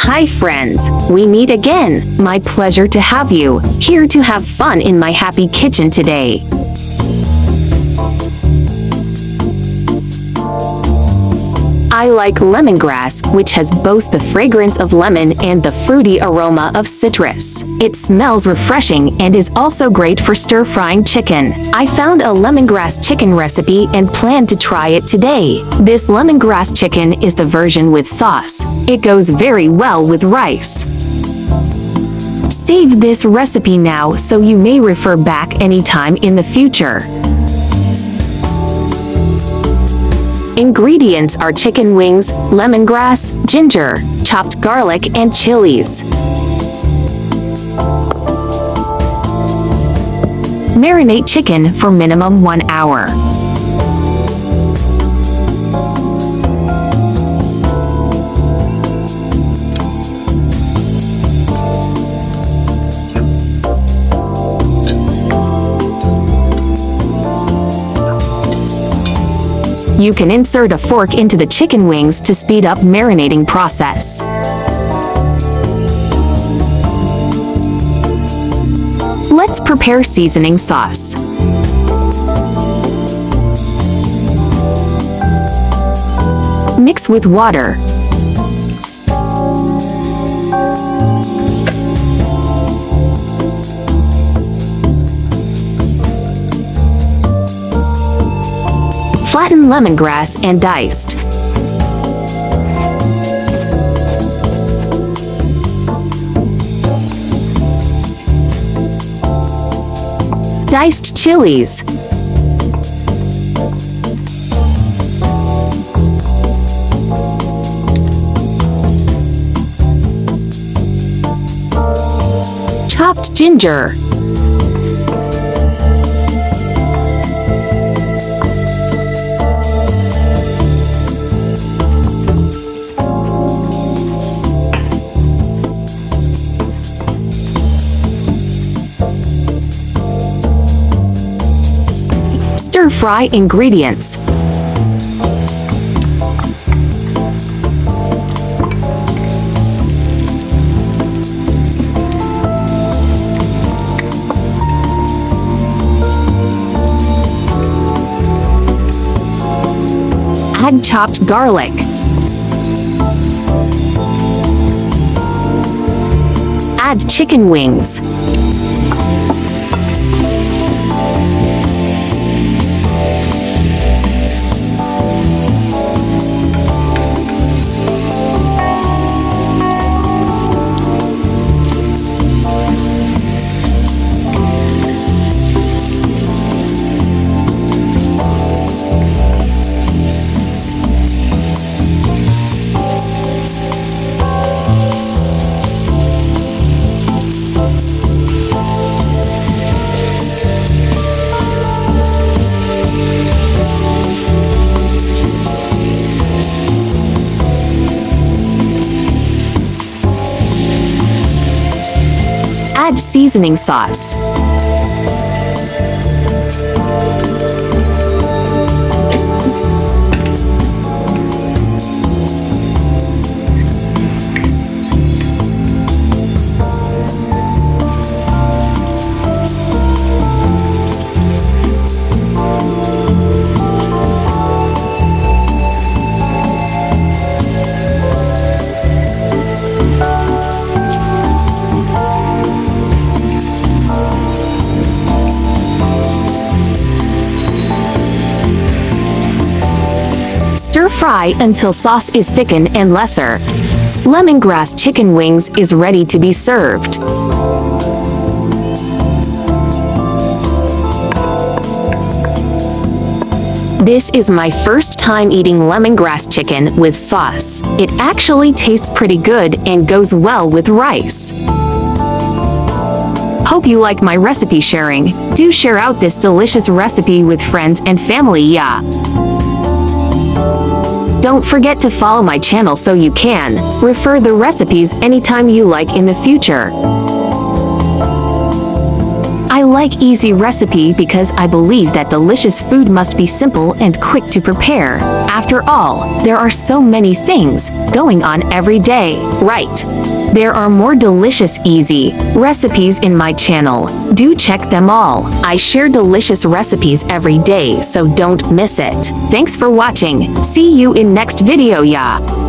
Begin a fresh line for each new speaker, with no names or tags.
Hi friends, we meet again. My pleasure to have you here to have fun in my happy kitchen today. I like lemongrass, which has both the fragrance of lemon and the fruity aroma of citrus. It smells refreshing and is also great for stir-frying chicken. I found a lemongrass chicken recipe and plan to try it today. This lemongrass chicken is the version with sauce. It goes very well with rice. Save this recipe now so you may refer back anytime in the future. Ingredients are chicken wings, lemongrass, ginger, chopped garlic, and chilies. Marinate chicken for minimum 1 hour. You can insert a fork into the chicken wings to speed up marinating process. Let's prepare seasoning sauce. Mix with water. Flatten lemongrass and diced. Diced chilies. Chopped ginger. Stir-fry ingredients. Add chopped garlic. Add chicken wings. Add seasoning sauce. Stir-fry until sauce is thickened and lesser. Lemongrass chicken wings is ready to be served. This is my first time eating lemongrass chicken with sauce. It actually tastes pretty good and goes well with rice. Hope you like my recipe sharing. Do share out this delicious recipe with friends and family, yeah. Don't forget to follow my channel so you can refer the recipes anytime you like in the future. I like Easy Recipe because I believe that delicious food must be simple and quick to prepare. After all, there are so many things going on every day, right? There are more delicious easy recipes in my channel. Do check them all. I share delicious recipes every day, so don't miss it. Thanks for watching. See you in next video, ya.